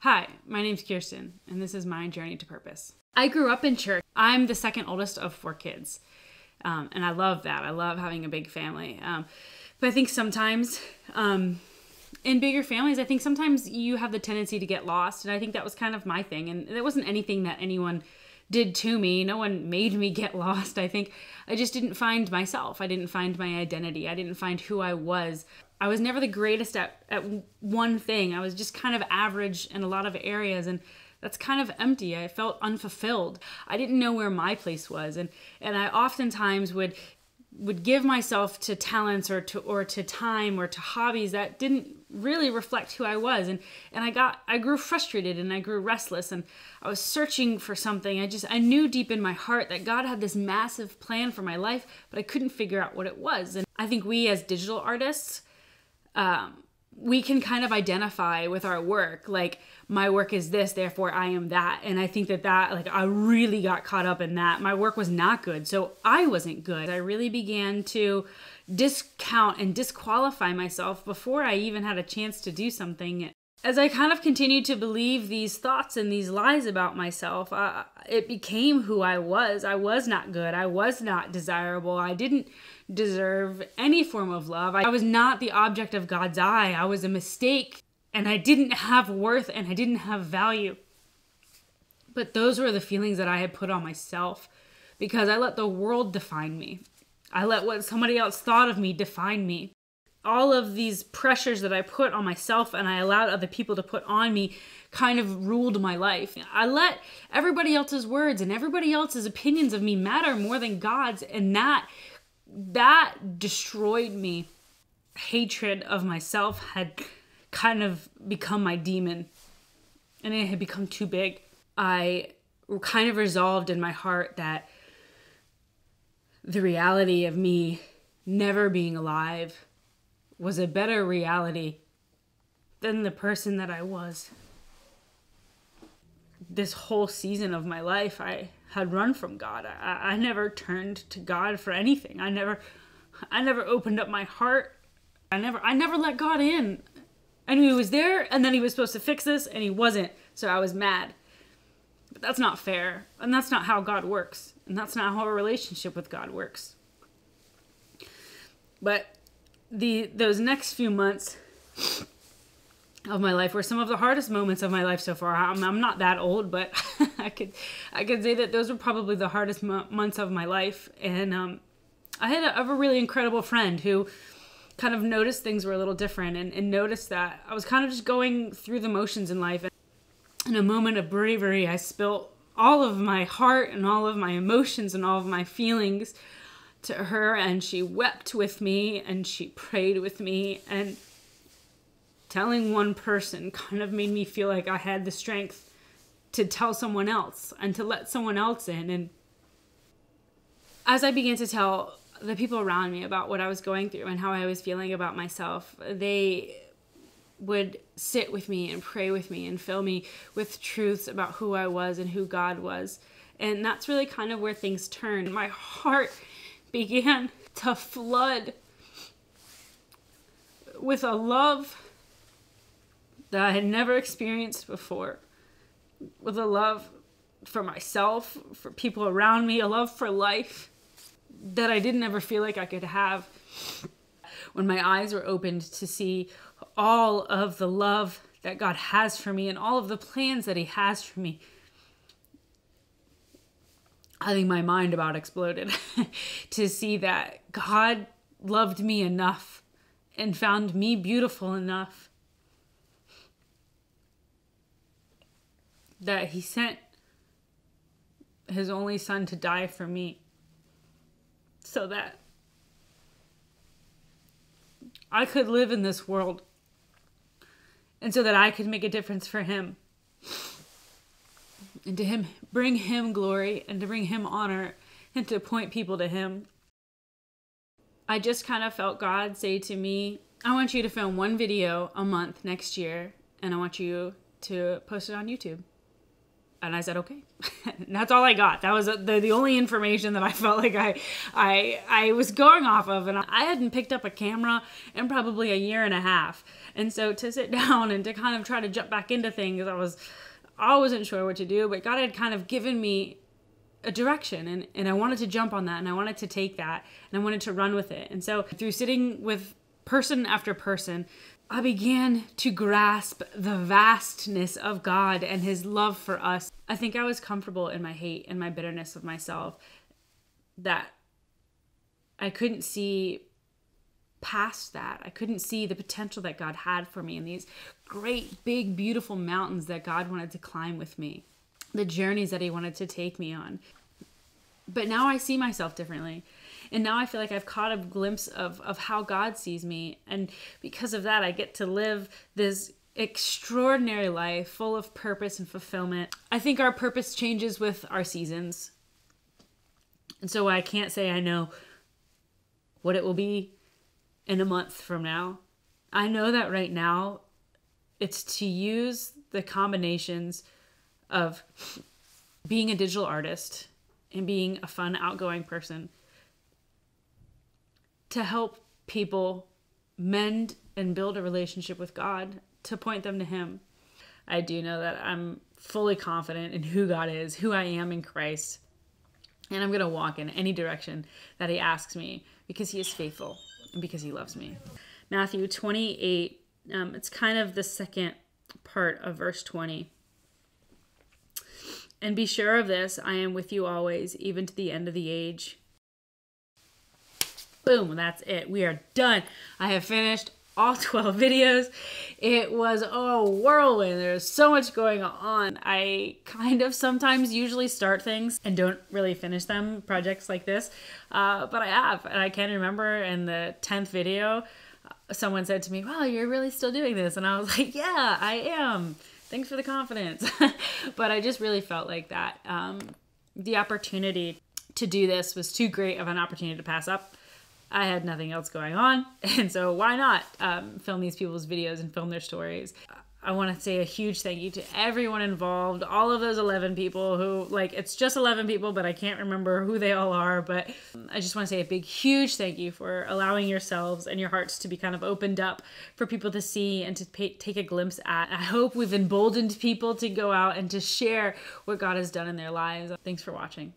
Hi, my name's Kiersten, and this is my journey to purpose. I grew up in church. I'm the second oldest of 4 kids, and I love that. I love having a big family. But I think sometimes in bigger families, I think sometimes you have the tendency to get lost, and I think that was kind of my thing. And there wasn't anything that anyone did to me. No one made me get lost. I think I just didn't find myself. I didn't find my identity. I didn't find who I was. I was never the greatest at one thing. I was just kind of average in a lot of areas, and that's kind of empty. I felt unfulfilled. I didn't know where my place was, and I oftentimes would give myself to talents or to time or to hobbies that didn't really reflect who I was, and I grew frustrated and I grew restless, and I was searching for something. I knew deep in my heart that God had this massive plan for my life, but I couldn't figure out what it was. And I think we as digital artists, we can kind of identify with our work, like my work is this, therefore I am that. And I think that like I really got caught up in that. My work was not good, so I wasn't good. I really began to discount and disqualify myself before I even had a chance to do something. As I kind of continued to believe these thoughts and these lies about myself, it became who I was. I was not good. I was not desirable. I didn't deserve any form of love. I was not the object of God's eye. I was a mistake, and I didn't have worth, and I didn't have value. But those were the feelings that I had put on myself because I let the world define me. I let what somebody else thought of me define me. All of these pressures that I put on myself and I allowed other people to put on me kind of ruled my life. I let everybody else's words and everybody else's opinions of me matter more than God's, and that destroyed me. Hatred of myself had kind of become my demon, and it had become too big. I kind of resolved in my heart that the reality of me never being alive was a better reality than the person that I was. This whole season of my life, I had run from God. I never turned to God for anything. I never opened up my heart. I never let God in. I knew he was there, and then he was supposed to fix this, and he wasn't, so I was mad. But that's not fair, and that's not how God works, and that's not how a relationship with God works. But those next few months of my life were some of the hardest moments of my life so far. I'm not that old, but I could say that those were probably the hardest months of my life. And I had a really incredible friend who kind of noticed things were a little different and noticed that I was kind of just going through the motions in life. And in a moment of bravery, I spilt all of my heart and all of my emotions and all of my feelings to her, and she wept with me and she prayed with me, and telling one person kind of made me feel like I had the strength to tell someone else and to let someone else in. And as I began to tell the people around me about what I was going through and how I was feeling about myself, they would sit with me and pray with me and fill me with truths about who I was and who God was. And that's really kind of where things turned. My heart began to flood with a love that I had never experienced before, with a love for myself, for people around me, a love for life that I didn't ever feel like I could have. When my eyes were opened to see all of the love that God has for me and all of the plans that he has for me, I think my mind about exploded to see that God loved me enough and found me beautiful enough that he sent his only son to die for me so that I could live in this world and so that I could make a difference for him. And to bring him glory and to bring him honor and to point people to him. I just kind of felt God say to me, I want you to film 1 video a month next year, and I want you to post it on YouTube. And I said, okay. And that's all I got. That was the only information that I felt like I was going off of. And I hadn't picked up a camera in probably a year and a half. And so to sit down and to kind of try to jump back into things, I wasn't sure what to do, but God had kind of given me a direction, and I wanted to jump on that, and I wanted to take that, and I wanted to run with it. And so through sitting with person after person, I began to grasp the vastness of God and his love for us. I think I was comfortable in my hate and my bitterness of myself, that I couldn't see past that. I couldn't see the potential that God had for me, and these great, big, beautiful mountains that God wanted to climb with me, the journeys that he wanted to take me on. But now I see myself differently. And now I feel like I've caught a glimpse of how God sees me. And because of that, I get to live this extraordinary life full of purpose and fulfillment. I think our purpose changes with our seasons. And so I can't say I know what it will be in a month from now. I know that right now it's to use the combinations of being a digital artist and being a fun, outgoing person to help people mend and build a relationship with God, to point them to him. I do know that I'm fully confident in who God is, who I am in Christ, and I'm going to walk in any direction that he asks me, because he is faithful and because he loves me. Matthew 28, it's kind of the second part of verse 20. And be sure of this, I am with you always, even to the end of the age. Boom, that's it. We are done. I have finished all 12 videos. It was a whirlwind. There's so much going on. I kind of sometimes usually start things and don't really finish them, projects like this. But I have, and I can remember in the 10th video, someone said to me, wow, you're really still doing this. And I was like, yeah, I am. Thanks for the confidence. But I just really felt like that. The opportunity to do this was too great of an opportunity to pass up. I had nothing else going on, and so why not film these people's videos and film their stories? I want to say a huge thank you to everyone involved, all of those 11 people who, like, it's just 11 people, but I can't remember who they all are, but I just want to say a big, huge thank you for allowing yourselves and your hearts to be kind of opened up for people to see and to take a glimpse at. I hope we've emboldened people to go out and to share what God has done in their lives. Thanks for watching.